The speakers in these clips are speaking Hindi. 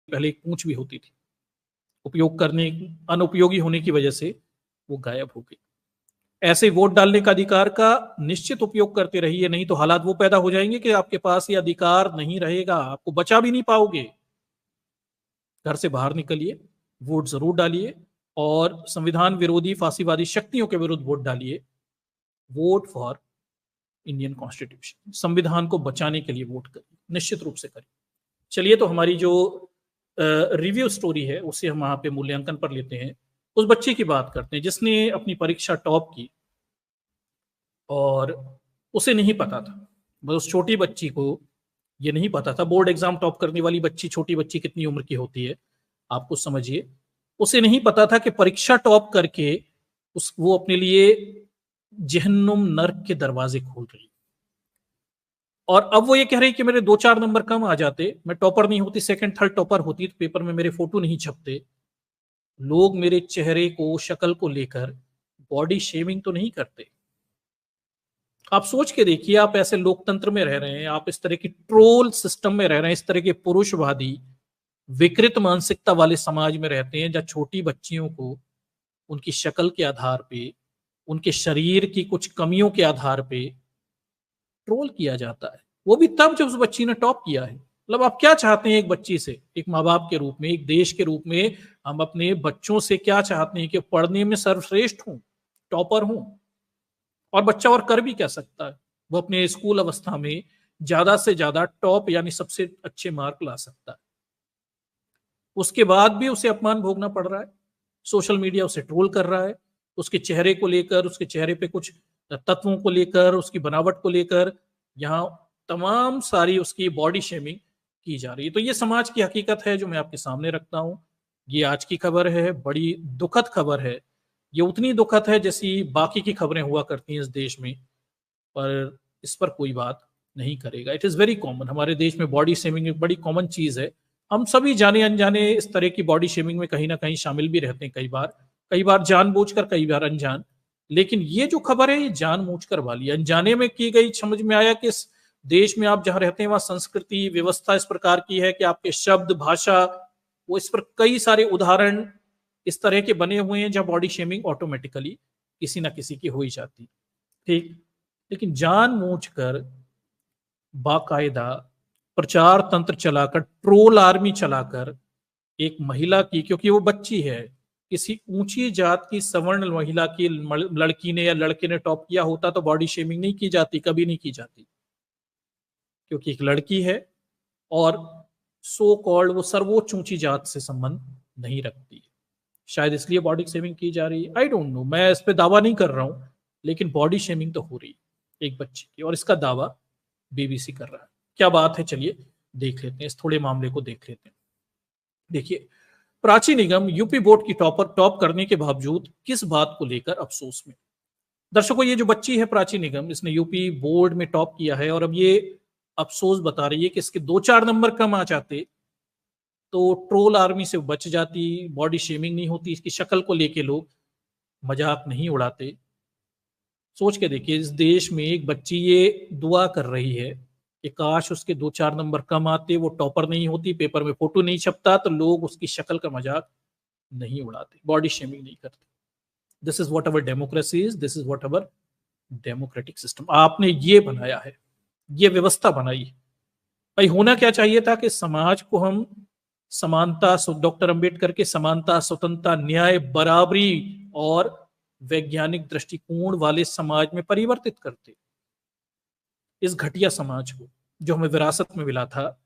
पहले एक पूंछ भी होती थी, उपयोग करने अनुपयोगी होने की वजह से वो गायब हो गई। ऐसे वोट डालने का अधिकार का निश्चित उपयोग करते रहिए, नहीं तो हालात वो पैदा हो जाएंगे कि आपके पास ये अधिकार नहीं रहेगा, आपको बचा भी नहीं पाओगे। घर से बाहर निकलिए, वोट जरूर डालिए और संविधान विरोधी फांसीवादी शक्तियों के विरुद्ध वोट डालिए। वोट फॉर इंडियन कॉन्स्टिट्यूशन, संविधान को बचाने के लिए वोट करिए, निश्चित रूप से करिए। चलिए, तो हमारी जो रिव्यू स्टोरी है उसे हम वहां पे मूल्यांकन पर लेते हैं। उस बच्चे की बात करते हैं जिसने अपनी परीक्षा टॉप की और उसे नहीं पता था, बस उस छोटी बच्ची को ये नहीं पता था। बोर्ड एग्जाम टॉप करने वाली बच्ची, छोटी बच्ची कितनी उम्र की होती है आप कुछ समझिए। उसे नहीं पता था कि परीक्षा टॉप करके वो अपने लिए जहन्नुम नर्क के दरवाजे खोल रही। और अब वो ये कह रही कि मेरे 2-4 नंबर कम आ जाते, मैं टॉपर नहीं होती, सेकंड थर्ड टॉपर होती, तो पेपर में मेरे फोटो नहीं छपते, लोग मेरे चेहरे को, शक्ल को लेकर बॉडी शेमिंग तो नहीं करते। आप सोच के देखिए, आप ऐसे लोकतंत्र में रह रहे हैं, आप इस तरह की ट्रोल सिस्टम में रह रहे हैं, इस तरह के पुरुषवादी विकृत मानसिकता वाले समाज में रहते हैं, जहां छोटी बच्चियों को उनकी शक्ल के आधार पे, उनके शरीर की कुछ कमियों के आधार पे ट्रोल किया जाता है। वो भी तब जब उस बच्ची ने टॉप किया है। मतलब आप क्या चाहते हैं एक बच्ची से, एक माँ बाप के रूप में, एक देश के रूप में हम अपने बच्चों से क्या चाहते हैं कि पढ़ने में सर्वश्रेष्ठ हूं, टॉपर हूं। और बच्चा और कर भी क्या सकता है, वो अपने स्कूल अवस्था में ज्यादा से ज्यादा टॉप यानी सबसे अच्छे मार्क ला सकता है, उसके बाद भी उसे अपमान भोगना पड़ रहा है। सोशल मीडिया उसे ट्रोल कर रहा है, उसके चेहरे को लेकर, उसके चेहरे पे कुछ तत्वों को लेकर, उसकी बनावट को लेकर यहाँ तमाम सारी उसकी बॉडी शेमिंग की जा रही है। तो ये समाज की हकीकत है जो मैं आपके सामने रखता हूं। ये आज की खबर है, बड़ी दुखद खबर है। ये उतनी दुखद है जैसी बाकी की खबरें हुआ करती हैं इस देश में, पर इस पर कोई बात नहीं करेगा। इट इज वेरी कॉमन, हमारे देश में बॉडी शेमिंग एक बड़ी कॉमन चीज है। हम सभी जाने अनजाने इस तरह की बॉडी शेमिंग में कहीं ना कहीं शामिल भी रहते हैं, कई बार जानबूझकर, कई बार अनजान। लेकिन ये जो खबर है ये जानबूझकर वाली, अनजाने में की गई। समझ में आया कि इस देश में आप जहां रहते हैं वहां संस्कृति व्यवस्था इस प्रकार की है कि आपके शब्द भाषा, वो इस पर कई सारे उदाहरण इस तरह के बने हुए हैं जहां बॉडी शेमिंग ऑटोमेटिकली किसी ना किसी की हो ही जाती। ठीक, लेकिन जानबूझकर बाकायदा प्रचार तंत्र चलाकर, ट्रोल आर्मी चलाकर एक महिला की, क्योंकि वो बच्ची है, किसी ऊंची जात की सवर्ण महिला की लड़की ने या लड़के ने टॉप किया होता तो बॉडी शेमिंग नहीं की जाती, कभी नहीं की जाती, क्योंकि एक लड़की है और सो कॉल्ड वो सर्वोच्च ऊंची जात से संबंध नहीं रखती है। शायद इसलिए बॉडी शेमिंग की जा रही है, आई डोंट नो, मैं इस पे दावा नहीं कर रहा हूं, लेकिन बॉडी शेमिंग तो हो रही है एक बच्ची की, और इसका दावा बीबीसी कर रहा है। क्या बात है, चलिए देख लेते हैं, इस थोड़े मामले को देख लेते हैं। देखिए, प्राची निगम यूपी बोर्ड की टॉप करने के बावजूद किस बात को लेकर अफसोस में। दर्शकों, ये जो बच्ची है प्राची निगम, इसने यूपी बोर्ड में टॉप किया है और अब ये अफसोस बता रही है कि इसके 2-4 नंबर कम आ जाते तो ट्रोल आर्मी से बच जाती, बॉडी शेमिंग नहीं होती, इसकी शक्ल को लेके लोग मजाक नहीं उड़ाते। सोच के देखिए, इस देश में एक बच्ची ये दुआ कर रही है कि काश उसके 2-4 नंबर कम आते, वो टॉपर नहीं होती, पेपर में फोटो नहीं छपता, तो लोग उसकी शक्ल का मजाक नहीं उड़ाते, बॉडी शेमिंग नहीं करते। This is what our democracy is, this is what our democratic system. आपने ये बनाया है, ये व्यवस्था बनाई है। भाई, होना क्या चाहिए था कि समाज को हम समानता, डॉक्टर अंबेडकर के समानता, स्वतंत्रता, न्याय, बराबरी और वैज्ञानिक दृष्टिकोण वाले समाज में परिवर्तित करते। इस घटिया समाज को जो हमें विरासत में मिला था,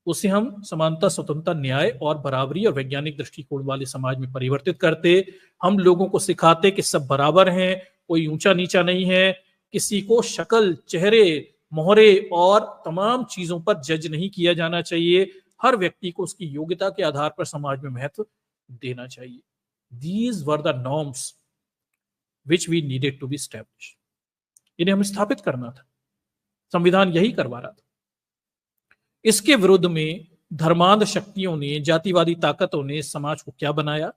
उसे हम समानता, स्वतंत्रता, न्याय और बराबरी और वैज्ञानिक दृष्टिकोण वाले समाज में परिवर्तित करते। हम लोगों को सिखाते कि सब बराबर हैं, कोई ऊंचा नीचा नहीं है, किसी को शक्ल, चेहरे, मोहरे और तमाम चीजों पर जज नहीं किया जाना चाहिए। हर व्यक्ति को उसकी योग्यता के आधार पर समाज में महत्व देना चाहिए। These were the norms which we needed to be establish. इन्हें हमें स्थापित करना था, संविधान यही करवा रहा था। इसके विरुद्ध में धर्मांध शक्तियों ने, जातिवादी ताकतों ने समाज को क्या बनाया?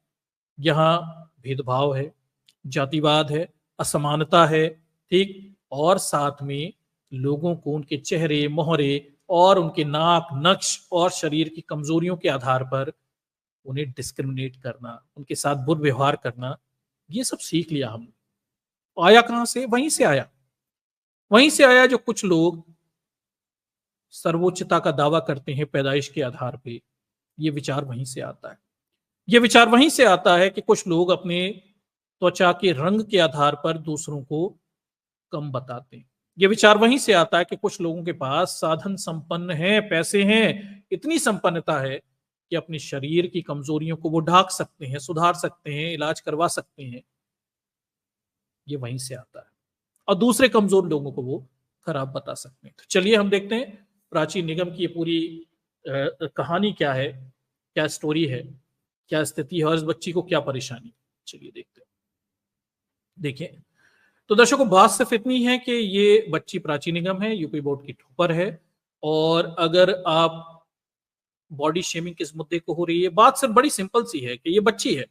यहां भेदभाव है, जातिवाद है, असमानता है, ठीक, और साथ में लोगों को उनके चेहरे, मोहरे, और उनके नाक, नक्श और शरीर की कमजोरियों के आधार पर उन्हें डिस्क्रिमिनेट करना, उनके साथ दुर्व्यवहार करना, ये सब सीख लिया हमने। आया कहां से? वहीं से आया, वहीं से आया जो कुछ लोग सर्वोच्चता का दावा करते हैं पैदाइश के आधार पे। ये विचार वहीं से आता है। ये विचार वहीं से आता है कि कुछ लोग अपने त्वचा के रंग के आधार पर दूसरों को कम बताते हैं। ये विचार वहीं से आता है कि कुछ लोगों के पास साधन संपन्न है, पैसे हैं, इतनी संपन्नता है कि अपने शरीर की कमजोरियों को वो ढाक सकते हैं, सुधार सकते हैं, इलाज करवा सकते हैं। ये वहीं से आता है। और दूसरे कमजोर लोगों को वो खराब बता सकते हैं। तो चलिए हम देखते हैं प्राची निगम की ये पूरी कहानी क्या है, क्या स्टोरी है, क्या स्थिति है और इस बच्ची को क्या परेशानी। चलिए देखते हैं। देखिए, तो दर्शकों, बात सिर्फ इतनी है कि ये बच्ची प्राची निगम है, यूपी बोर्ड की टॉपर है। और अगर आप बॉडी शेमिंग किस मुद्दे को हो रही है, बात सिर्फ बड़ी सिंपल सी है कि ये बच्ची है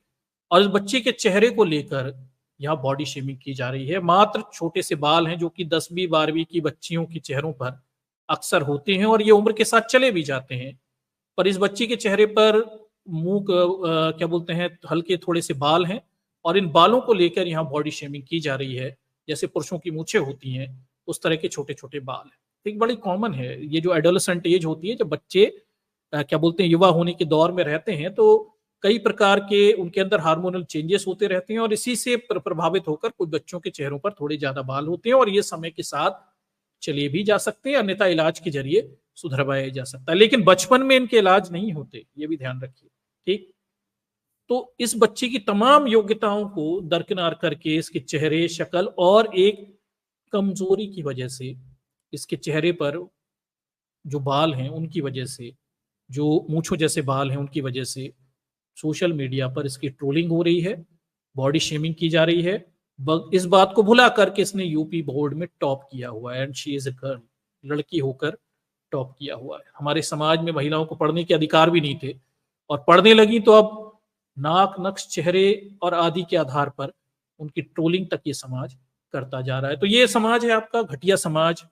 और इस बच्ची के चेहरे को लेकर यहाँ बॉडी शेमिंग की जा रही है। मात्र छोटे से बाल हैं जो कि 10वीं 12वीं की बच्चियों के चेहरों पर अक्सर होते हैं और ये उम्र के साथ चले भी जाते हैं। पर इस बच्ची के चेहरे पर मुंह क्या बोलते हैं, हल्के थोड़े से बाल हैं और इन बालों को लेकर यहाँ बॉडी शेमिंग की जा रही है। जैसे पुरुषों की मूछें होती हैं उस तरह के छोटे छोटे बाल हैं। एक बड़ी कॉमन है ये जो एडोलेसेंट एज होती है, जब बच्चे क्या बोलते हैं युवा होने के दौर में रहते हैं, तो कई प्रकार के उनके अंदर हार्मोनल चेंजेस होते रहते हैं और इसी से प्रभावित होकर कुछ बच्चों के चेहरों पर थोड़े ज्यादा बाल होते हैं और ये समय के साथ चले भी जा सकते हैं, अन्यथा इलाज के जरिए सुधरवाया जा सकता है। लेकिन बचपन में इनके इलाज नहीं होते, ये भी ध्यान रखिए। ठीक, तो इस बच्ची की तमाम योग्यताओं को दरकिनार करके इसके चेहरे, शक्ल और एक कमजोरी की वजह से, इसके चेहरे पर जो बाल हैं उनकी वजह से, जो मूंछों जैसे बाल हैं उनकी वजह से सोशल मीडिया पर इसकी ट्रोलिंग हो रही है, बॉडी शेमिंग की जा रही है। इस बात को भुला करके इसने यूपी बोर्ड में टॉप किया हुआ है and she is a girl, लड़की होकर टॉप किया हुआ है। हमारे समाज में महिलाओं को पढ़ने के अधिकार भी नहीं थे और पढ़ने लगी तो अब नाक, नक्श, चेहरे और आदि के आधार पर उनकी ट्रोलिंग तक ये समाज करता जा रहा है। तो ये समाज है आपका घटिया समाज,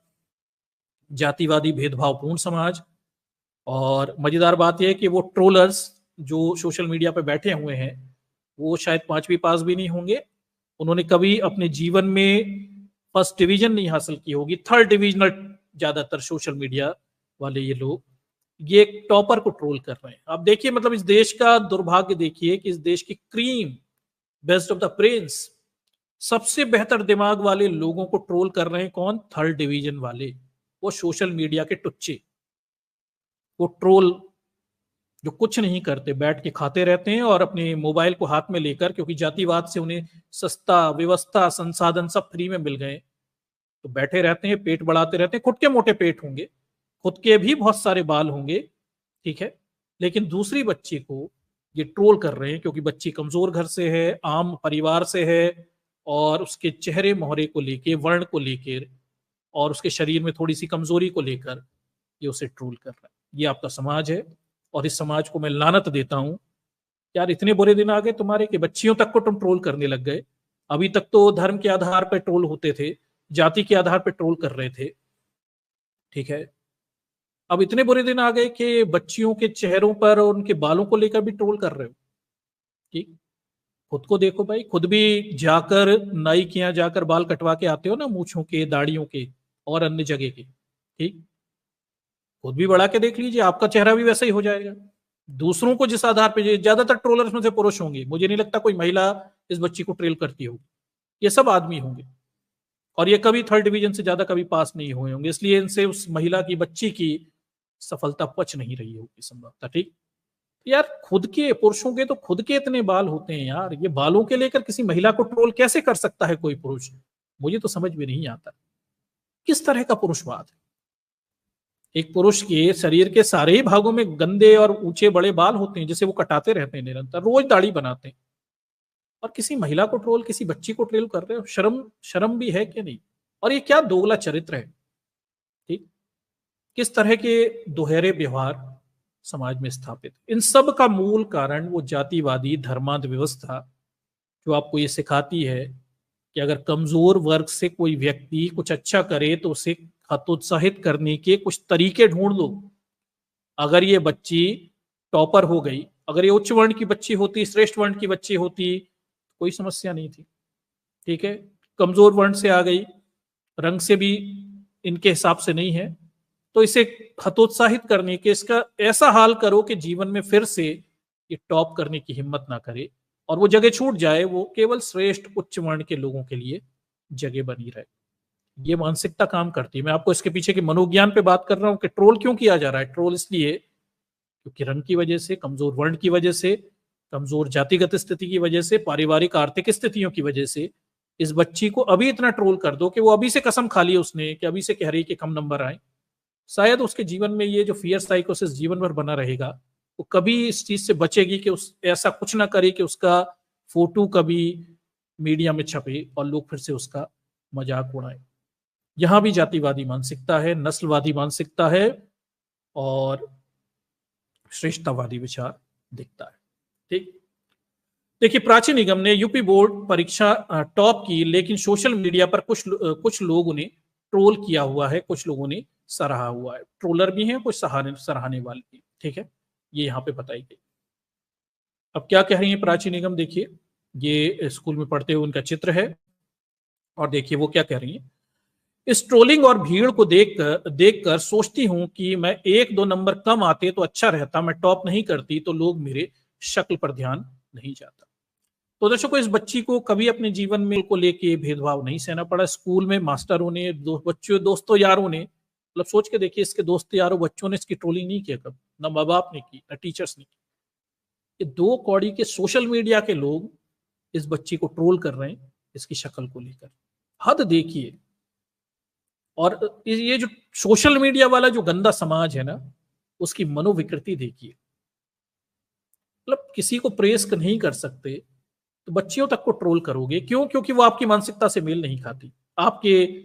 जातिवादी भेदभावपूर्ण समाज। और मजेदार बात यह है कि वो ट्रोलर्स जो सोशल मीडिया पे बैठे हुए हैं वो शायद 5वीं पास भी नहीं होंगे, उन्होंने कभी अपने जीवन में फर्स्ट डिवीजन नहीं हासिल की होगी, थर्ड डिविजनल ज्यादातर सोशल मीडिया वाले ये लोग ये एक टॉपर को ट्रोल कर रहे हैं। आप देखिए, मतलब इस देश का दुर्भाग्य देखिए कि इस देश की cream, best of the Prince, सबसे बेहतर दिमाग वाले लोगों को ट्रोल कर रहे हैं। कौन? थर्ड डिवीजन वाले, वो सोशल मीडिया के टुच्चे, वो ट्रोल जो कुछ नहीं करते, बैठ के खाते रहते हैं और अपने मोबाइल को हाथ में लेकर, क्योंकि जातिवाद से उन्हें सस्ता, व्यवस्था, संसाधन सब फ्री में मिल गए, तो बैठे रहते हैं, पेट बढ़ाते रहते हैं। खुद के मोटे पेट होंगे, खुद के भी बहुत सारे बाल होंगे, ठीक है, लेकिन दूसरी बच्ची को ये ट्रोल कर रहे हैं क्योंकि बच्ची कमजोर घर से है, आम परिवार से है और उसके चेहरे मोहरे को लेके, वर्ण को लेकर और उसके शरीर में थोड़ी सी कमजोरी को लेकर ये उसे ट्रोल कर रहा है। ये आपका समाज है और इस समाज को मैं लानत देता हूं। यार, इतने बुरे दिन आ गए तुम्हारे कि बच्चियों तक को तुम ट्रोल करने लग गए। अभी तक तो धर्म के आधार पर ट्रोल होते थे, जाति के आधार पर ट्रोल कर रहे थे, ठीक है, अब इतने बुरे दिन आ गए कि बच्चियों के चेहरों पर और उनके बालों को लेकर भी ट्रोल कर रहे हो। ठीक, खुद को देखो भाई, खुद भी जाकर नाई के यहाँ जाकर बाल कटवा के आते हो ना, मूछों के, दाढ़ियों के और अन्य जगह के। ठीक, खुद भी बढ़ा के देख लीजिए, आपका चेहरा भी वैसा ही हो जाएगा। दूसरों को जिस आधार पे, ज्यादातर ट्रोलर्स में से पुरुष होंगे, मुझे नहीं लगता कोई महिला इस बच्ची को ट्रेल करती होगी, ये सब आदमी होंगे और ये कभी थर्ड डिवीजन से ज्यादा कभी पास नहीं हुए होंगे, इसलिए इनसे उस महिला की, बच्ची की सफलता पच नहीं रही होगी संभवतः। ठीक, यार खुद के पुरुषों के तो खुद के इतने बाल होते हैं यार, ये बालों के लेकर किसी महिला को ट्रोल कैसे कर सकता है कोई पुरुष? मुझे तो समझ में नहीं आता किस तरह का पुरुषवाद है। एक पुरुष के शरीर के सारे ही भागों में गंदे और ऊंचे बड़े बाल होते हैं जिसे वो कटाते रहते हैं निरंतर, रोज दाढ़ी बनाते हैं, और किसी महिला को ट्रोल, किसी बच्ची को ट्रोल कर रहे हो? शर्म भी है कि नहीं? और ये क्या दोगला चरित्र है? ठीक, किस तरह के दोहरे व्यवहार समाज में स्थापित। इन सब का मूल कारण वो जातिवादी धर्मांध व्यवस्था जो आपको ये सिखाती है कि अगर कमजोर वर्ग से कोई व्यक्ति कुछ अच्छा करे तो उसे हतोत्साहित करने के कुछ तरीके ढूंढ लो। अगर ये बच्ची टॉपर हो गई, अगर ये उच्च वर्ण की बच्ची होती, श्रेष्ठ वर्ण की बच्ची होती, कोई समस्या नहीं थी। ठीक है, कमजोर वर्ण से आ गई, रंग से भी इनके हिसाब से नहीं है, तो इसे हतोत्साहित करने के इसका ऐसा हाल करो कि जीवन में फिर से ये टॉप करने की हिम्मत ना करे और वो जगह छूट जाए, वो केवल श्रेष्ठ उच्च वर्ण के लोगों के लिए जगह बनी रहे। ये मानसिकता काम करती है। मैं आपको इसके पीछे के मनोज्ञान पे बात कर रहा हूं कि ट्रोल क्यों किया जा रहा है। ट्रोल इसलिए क्योंकि रंग की वजह से, कमजोर वर्ण की वजह से, कमजोर जातिगत स्थिति की वजह से, पारिवारिक आर्थिक स्थितियों की वजह से इस बच्ची को अभी इतना ट्रोल कर दो कि वो अभी से कसम खा ली उसने कि अभी से कह रही कि कम नंबर आए। शायद उसके जीवन में ये जो फियर साइकोसिस जीवन भर बना रहेगा, वो कभी इस चीज से बचेगी कि उस ऐसा कुछ ना करे कि उसका फोटो कभी मीडिया में छपे और लोग फिर से उसका मजाक उड़ाए। यहां भी जातिवादी मानसिकता है, नस्लवादी मानसिकता है और श्रेष्ठतावादी विचार दिखता है। ठीक, देखिए प्राची निगम ने यूपी बोर्ड परीक्षा टॉप की, लेकिन सोशल मीडिया पर कुछ लोगों ने ट्रोल किया हुआ है, कुछ लोगों ने सराहा हुआ है। ट्रोलर भी हैं, कुछ सराहने वाले भी। ठीक है, ये यहाँ पे बताई गई। अब क्या कह रही है प्राची निगम, देखिए ये स्कूल में पढ़ते हुए उनका चित्र है और देखिए वो क्या कह रही है। इस ट्रोलिंग और भीड़ को देखकर सोचती हूं कि मैं 1-2 नंबर कम आते तो अच्छा रहता, मैं टॉप नहीं करती तो लोग मेरे शक्ल पर ध्यान नहीं जाता। तो दर्शकों, इस बच्ची को कभी अपने जीवन में को लेके भेदभाव नहीं सहना पड़ा। स्कूल में मास्टरों ने, बच्चों दोस्तों यारों ने, मतलब सोच के देखिए, इसके दोस्त यारों बच्चों ने इसकी ट्रोलिंग नहीं किया कभी, ना माँ बाप ने की, ना टीचर्स ने की। ये 2 कौड़ी के सोशल मीडिया के लोग इस बच्ची को ट्रोल कर रहे हैं इसकी शक्ल को लेकर। हद देखिए। और ये जो सोशल मीडिया वाला जो गंदा समाज है ना, उसकी मनोविकृति देखिए। मतलब किसी को प्रेस नहीं कर सकते तो बच्चियों तक को ट्रोल करोगे क्यों? क्योंकि वो आपकी मानसिकता से मेल नहीं खाती। आपके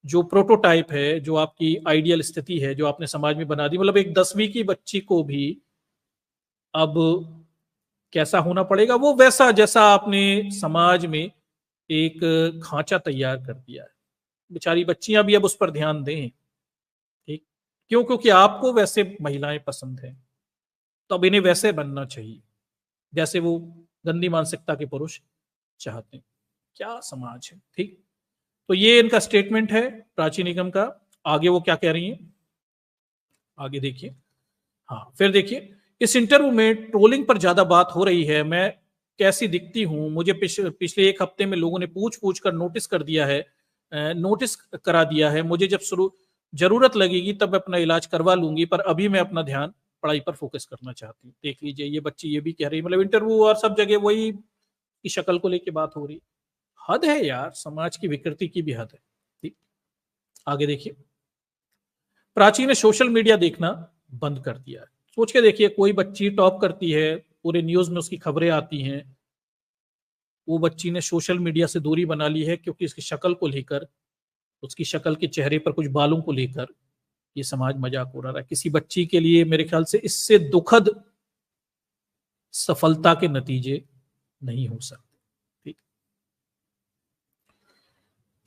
जो प्रोटोटाइप है, जो आपकी आइडियल स्थिति है, जो आपने समाज में बना दी, मतलब एक 10वीं की बच्ची को भी अब कैसा होना पड़ेगा, वो वैसा जैसा आपने समाज में एक खांचा तैयार कर दिया है। बेचारी बच्चियां भी अब उस पर ध्यान दें। ठीक, क्यों? क्योंकि आपको वैसे महिलाएं पसंद है, तो अब इन्हें वैसे बनना चाहिए जैसे वो गंदी मानसिकता के पुरुष चाहते हैं। क्या समाज है। ठीक, तो ये इनका स्टेटमेंट है प्राची निगम का। आगे वो क्या कह रही है, आगे देखिए। हाँ, फिर देखिए, इस इंटरव्यू में ट्रोलिंग पर ज्यादा बात हो रही है। मैं कैसी दिखती हूँ, मुझे पिछले 1 हफ्ते में लोगों ने पूछ पूछ कर नोटिस करा दिया है। मुझे जब शुरू जरूरत लगेगी तब मैं अपना इलाज करवा लूंगी, पर अभी मैं अपना ध्यान पढ़ाई पर फोकस करना चाहती हूँ। देख लीजिए, ये बच्ची ये भी कह रही है, मतलब इंटरव्यू और सब जगह वही की शक्ल को लेकर बात हो रही। हद है यार, समाज की विकृति की भी हद है। ठीक, आगे देखिए। प्राची ने सोशल मीडिया देखना बंद कर दिया है। सोच के देखिए, कोई बच्ची टॉप करती है, पूरे न्यूज में उसकी खबरें आती हैं, वो बच्ची ने सोशल मीडिया से दूरी बना ली है क्योंकि इसकी शक्ल को लेकर, उसकी शक्ल के चेहरे पर कुछ बालों को लेकर ये समाज मजाक उड़ा रहा है। किसी बच्ची के लिए मेरे ख्याल से इससे दुखद सफलता के नतीजे नहीं हो सकते। ठीक,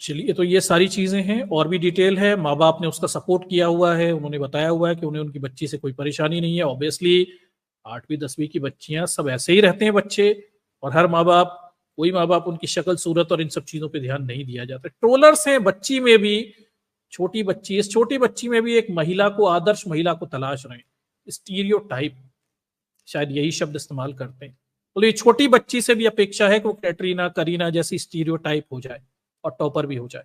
चलिए, तो ये सारी चीजें हैं, और भी डिटेल है। माँ बाप ने उसका सपोर्ट किया हुआ है, उन्होंने बताया हुआ है कि उन्हें उनकी बच्ची से कोई परेशानी नहीं है। ऑब्वियसली 8वीं 10वीं की बच्चियां सब ऐसे ही रहते हैं बच्चे, और हर माँ बाप, कोई माँ बाप उनकी शक्ल सूरत और इन सब चीजों पे ध्यान नहीं दिया जाता। ट्रोलर्स हैं बच्ची में भी, छोटी बच्ची, इस छोटी बच्ची में भी एक महिला को, आदर्श महिला को तलाश रहे हैं। स्टीरियोटाइप, शायद यही शब्द इस्तेमाल करते हैं। बोले ये छोटी बच्ची से भी अपेक्षा है कि वो कैटरीना करीना जैसी स्टीरियोटाइप हो जाए और टॉपर भी हो जाए।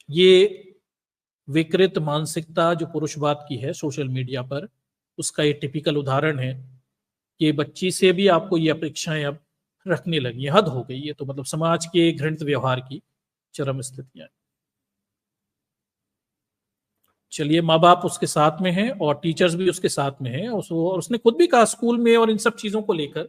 ये विकृत मानसिकता जो पुरुषवाद की है सोशल मीडिया पर, उसका ये टिपिकल उदाहरण है कि बच्ची से भी आपको ये अपेक्षाएं अब रखने लगी। हद हो गई है। तो मतलब समाज के घृणित व्यवहार की चरम स्थितियां। चलिए, माँ बाप उसके साथ में हैं और टीचर्स भी उसके साथ में हैं, और उसने खुद भी कहा स्कूल में और इन सब चीजों को लेकर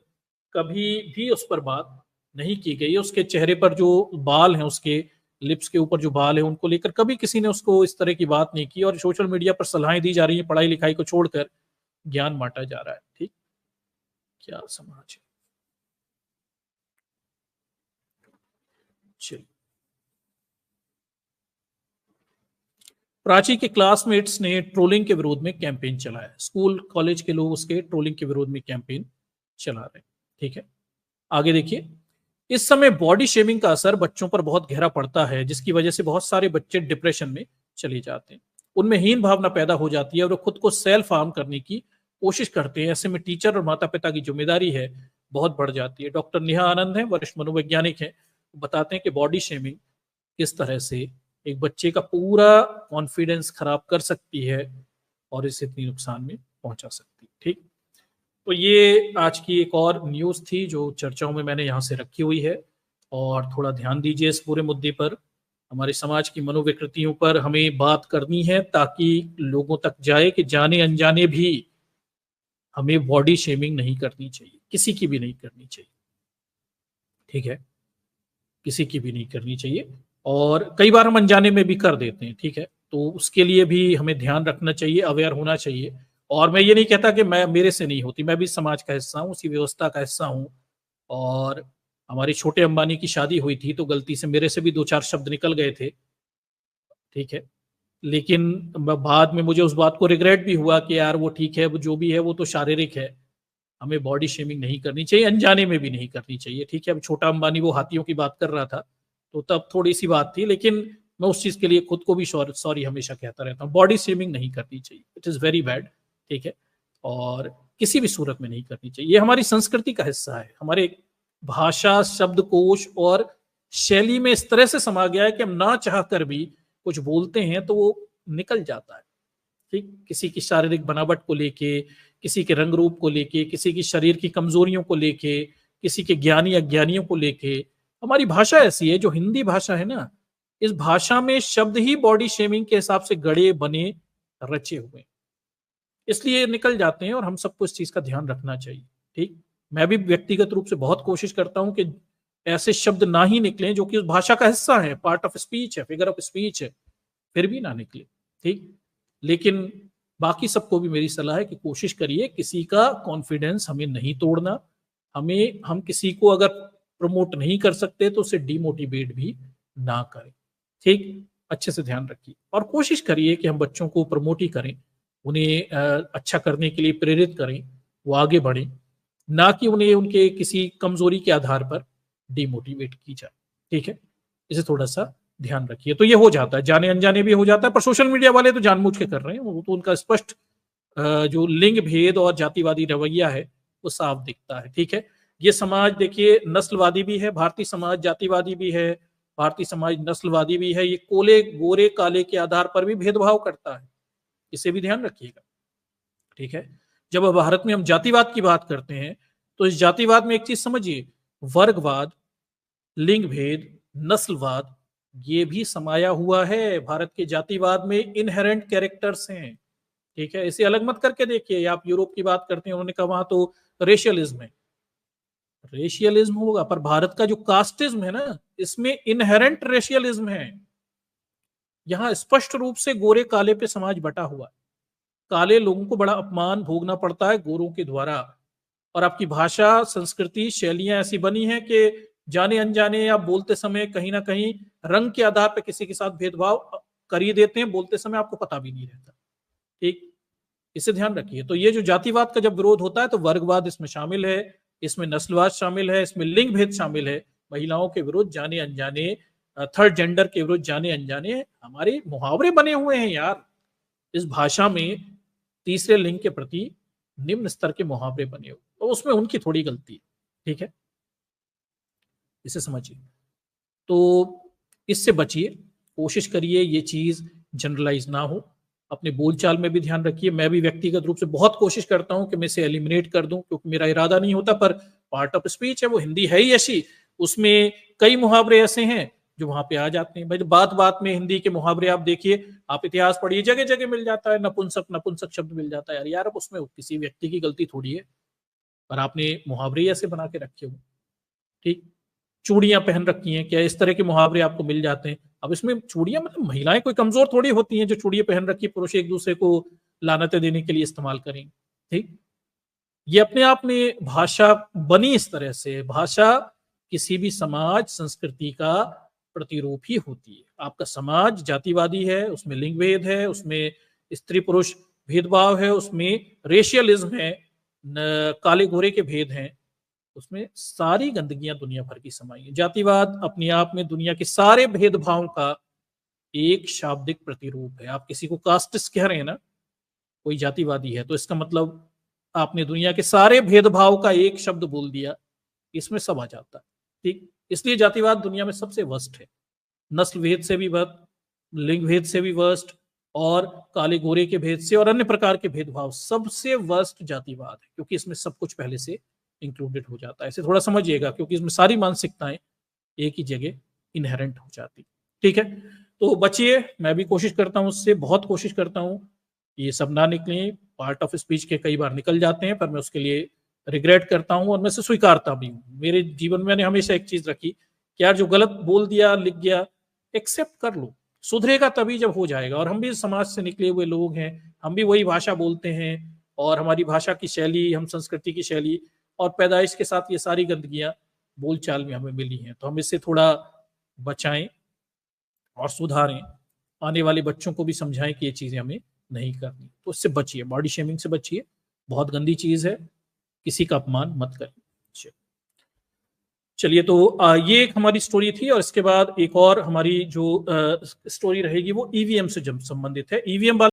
कभी भी उस पर बात नहीं की गई। उसके चेहरे पर जो बाल हैं, उसके लिप्स के ऊपर जो बाल हैं, उनको लेकर कभी किसी ने उसको इस तरह की बात नहीं की। और सोशल मीडिया पर सलाहें दी जा रही हैं, पढ़ाई लिखाई को छोड़कर ज्ञान बांटा जा रहा है। ठीक, क्या समाज है। चलिए, प्राची के क्लासमेट्स ने ट्रोलिंग के विरोध में कैंपेन चलाया। स्कूल कॉलेज के लोग उसके ट्रोलिंग के विरोध में कैंपेन चला रहे हैं। ठीक है, आगे देखिए। इस समय बॉडी शेमिंग का असर बच्चों पर बहुत गहरा पड़ता है, जिसकी वजह से बहुत सारे बच्चे डिप्रेशन में चले जाते हैं। उनमें हीन भावना पैदा हो जाती है और वो खुद को सेल्फ हार्म करने की कोशिश करते हैं। ऐसे में टीचर और माता पिता की जिम्मेदारी है बहुत बढ़ जाती है। डॉक्टर नेहा आनंद है, वरिष्ठ मनोवैज्ञानिक है, बताते हैं कि बॉडी शेमिंग किस तरह से एक बच्चे का पूरा कॉन्फिडेंस खराब कर सकती है और इसे इतनी नुकसान में पहुंचा सकती है। ठीक, तो ये आज की एक और न्यूज थी जो चर्चाओं में मैंने यहाँ से रखी हुई है। और थोड़ा ध्यान दीजिए इस पूरे मुद्दे पर। हमारे समाज की मनोविकृतियों पर हमें बात करनी है ताकि लोगों तक जाए कि जाने अनजाने भी हमें बॉडी शेमिंग नहीं करनी चाहिए, किसी की भी नहीं करनी चाहिए। ठीक है, किसी की भी नहीं करनी चाहिए। और कई बार हम अनजाने में भी कर देते हैं। ठीक है, तो उसके लिए भी हमें ध्यान रखना चाहिए, अवेयर होना चाहिए। और मैं ये नहीं कहता कि मैं मेरे से नहीं होती, मैं भी समाज का हिस्सा हूँ, उसी व्यवस्था का हिस्सा हूँ। और हमारी छोटे अंबानी की शादी हुई थी तो गलती से मेरे से भी 2-4 शब्द निकल गए थे। ठीक है, लेकिन बाद में मुझे उस बात को रिग्रेट भी हुआ कि यार वो ठीक है, वो जो भी है वो तो शारीरिक है, हमें बॉडी शेमिंग नहीं करनी चाहिए, अनजाने में भी नहीं करनी चाहिए। ठीक है, अब छोटा अंबानी वो हाथियों की बात कर रहा था तो तब थोड़ी सी बात थी, लेकिन मैं उस चीज के लिए खुद को भी सॉरी हमेशा कहता रहता हूँ। बॉडी शेमिंग नहीं करनी चाहिए, इट इज वेरी बैड। ठीक है, और किसी भी सूरत में नहीं करनी चाहिए। ये हमारी संस्कृति का हिस्सा है, हमारे भाषा, शब्दकोश और शैली में इस तरह से समा गया है कि हम ना चाह कर भी कुछ बोलते हैं तो वो निकल जाता है। ठीक, किसी की शारीरिक बनावट को लेके, किसी के रंग रूप को लेके, किसी की शरीर की कमजोरियों को लेके, किसी के ज्ञानी अज्ञानियों को लेके। हमारी भाषा ऐसी है, जो हिंदी भाषा है ना, इस भाषा में शब्द ही बॉडी शेमिंग के हिसाब से गढ़े बने रचे हुए, इसलिए निकल जाते हैं और हम सबको इस चीज का ध्यान रखना चाहिए। ठीक, मैं भी व्यक्तिगत रूप से बहुत कोशिश करता हूं कि ऐसे शब्द ना ही निकलें जो कि उस भाषा का हिस्सा है, पार्ट ऑफ स्पीच है, फिगर ऑफ स्पीच है, फिर भी ना निकले। ठीक, लेकिन बाकी सबको भी मेरी सलाह है कि कोशिश करिए, किसी का कॉन्फिडेंस हमें नहीं तोड़ना। हम किसी को अगर प्रमोट नहीं कर सकते तो उसे डिमोटिवेट भी ना करें। ठीक, अच्छे से ध्यान रखिए और कोशिश करिए कि हम बच्चों को प्रमोट ही करें, उन्हें अच्छा करने के लिए प्रेरित करें, वो आगे बढ़ें, ना कि उन्हें उनके किसी कमजोरी के आधार पर डिमोटिवेट की जाए। ठीक है, इसे थोड़ा सा ध्यान रखिए। तो ये हो जाता है, जाने अनजाने भी हो जाता है, पर सोशल मीडिया वाले तो जानबूझ के कर रहे हैं, वो तो उनका स्पष्ट जो लिंग भेद और जातिवादी रवैया है वो साफ दिखता है। ठीक है, ये समाज देखिए नस्लवादी भी है, भारतीय समाज जातिवादी भी है, भारतीय समाज नस्लवादी भी है। ये कोले गोरे काले के आधार पर भी भेदभाव करता है, इसे भी ध्यान रखिएगा। ठीक है, जब भारत में हम जातिवाद की बात करते हैं तो इस जातिवाद में एक चीज समझिए, वर्गवाद, लिंग भेद, नस्लवाद, ये भी समाया हुआ है। भारत के जातिवाद में इनहेरेंट कैरेक्टर्स हैं। ठीक है, इसे अलग मत करके देखिए। आप यूरोप की बात करते हैं, उन्होंने कहा वहां तो रेशियलिज्म है, रेशियलिज्म होगा, पर भारत का जो कास्टिज्म है ना, इसमें इनहेरेंट रेशियलिज्म है। यहां स्पष्ट रूप से गोरे काले पे समाज बटा हुआ है, काले लोगों को बड़ा अपमान भोगना पड़ता है गोरों के द्वारा। और आपकी भाषा, संस्कृति, शैलियां ऐसी बनी हैं कि जाने अनजाने आप बोलते समय कहीं ना कहीं रंग के आधार पर किसी के साथ भेदभाव कर ही देते हैं, बोलते समय आपको पता भी नहीं रहता। ठीक, इसे ध्यान रखिए। तो ये जो जातिवाद का जब विरोध होता है तो वर्गवाद इसमें शामिल है, इसमें नस्लवाद शामिल है, इसमें लिंग भेद शामिल है, महिलाओं के विरुद्ध जाने अनजाने, थर्ड जेंडर के विरुद्ध जाने अनजाने हमारे मुहावरे बने हुए हैं यार। इस भाषा में तीसरे लिंग के प्रति निम्न स्तर के मुहावरे बने हुए, तो उसमें उनकी थोड़ी गलती है। ठीक है, इसे समझिए। तो इससे बचिए, कोशिश करिए ये चीज जनरलाइज ना हो। अपने बोलचाल में भी ध्यान रखिए। मैं भी व्यक्तिगत रूप से बहुत कोशिश करता हूं कि मैं इसे एलिमिनेट कर दूं, क्योंकि मेरा इरादा नहीं होता, पर पार्ट ऑफ स्पीच है, वो हिंदी है ही ऐसी, उसमें कई मुहावरे ऐसे हैं जो वहां पे आ जाते हैं। भाई बात बात में हिंदी के मुहावरे आप देखिए, आप इतिहास पढ़िए, जगह जगह मिल जाता है, नपुंसक नपुंसक शब्द मिल जाता है। यार यार, अब उसमें किसी व्यक्ति की गलती थोड़ी है, पर आपने मुहावरे ऐसे बना के रखे हो। ठीक, चूड़ियां पहन रखी हैं, क्या इस तरह के मुहावरे आपको मिल जाते हैं। अब इसमें चूड़ियां मतलब महिलाएं कोई कमजोर थोड़ी होती हैं जो चूड़ियां पहन रखी, पुरुष एक दूसरे को लानतें देने के लिए इस्तेमाल करेंगे। ठीक, ये अपने आप में भाषा बनी इस तरह से। भाषा किसी भी समाज, संस्कृति का प्रतिरूप ही होती है। आपका समाज जातिवादी है, उसमें लिंग भेद है, उसमें स्त्री पुरुष भेदभाव है, उसमें रेशियलिज्म है, काले गोरे के भेद हैं, उसमें सारी गंदगियां दुनिया भर की समाई है। जातिवाद अपने आप में दुनिया के सारे भेदभावों का एक शाब्दिक प्रतिरूप है। आप किसी को कास्टिस्ट कह रहे हैं ना, कोई जातिवादी है, तो इसका मतलब आपने दुनिया के सारे भेदभाव का एक शब्द बोल दिया, इसमें सब आ जाता है। ठीक, इसलिए जातिवाद दुनिया में सबसे वर्स्ट है। नस्ल भेद से भी वर्स्ट, लिंग भेद से भी वर्स्ट, और काले गोरे के भेद से और अन्य प्रकार के भेदभाव सबसे वर्स्ट जातिवाद है, क्योंकि इसमें सब कुछ पहले से इंक्लूडेड हो जाता है। इसे थोड़ा समझिएगा, क्योंकि इसमें सारी मानसिकताएं एक ही जगह इनहेरेंट हो जाती। ठीक है, तो बचिए, मैं भी कोशिश करता हूं, उससे बहुत कोशिश करता हूं ये सब ना निकले। पार्ट ऑफ स्पीच के कई बार निकल जाते हैं, पर मैं उसके लिए रिग्रेट करता हूं और मैं इसे स्वीकारता भी हूं। मेरे जीवन में मैंने हमेशा एक चीज रखी कि यार जो गलत बोल दिया, लिख गया, एक्सेप्ट कर लो, सुधरेगा तभी जब हो जाएगा। और हम भी समाज से निकले हुए लोग हैं, हम भी वही भाषा बोलते हैं, और हमारी भाषा की शैली, हम संस्कृति की शैली और पैदाइश के साथ ये सारी गंदगियां बोलचाल में हमें मिली हैं। तो हम इससे थोड़ा बचाएं और सुधारें, आने वाले बच्चों को भी समझाएं कि ये चीजें हमें नहीं करनी। तो इससे बचिए, बॉडी शेमिंग से बचिए, बहुत गंदी चीज है, किसी का अपमान मत करें। चलिए, तो ये एक हमारी स्टोरी थी, और इसके बाद एक और हमारी जो स्टोरी रहेगी वो ईवीएम से संबंधित है। ईवीएम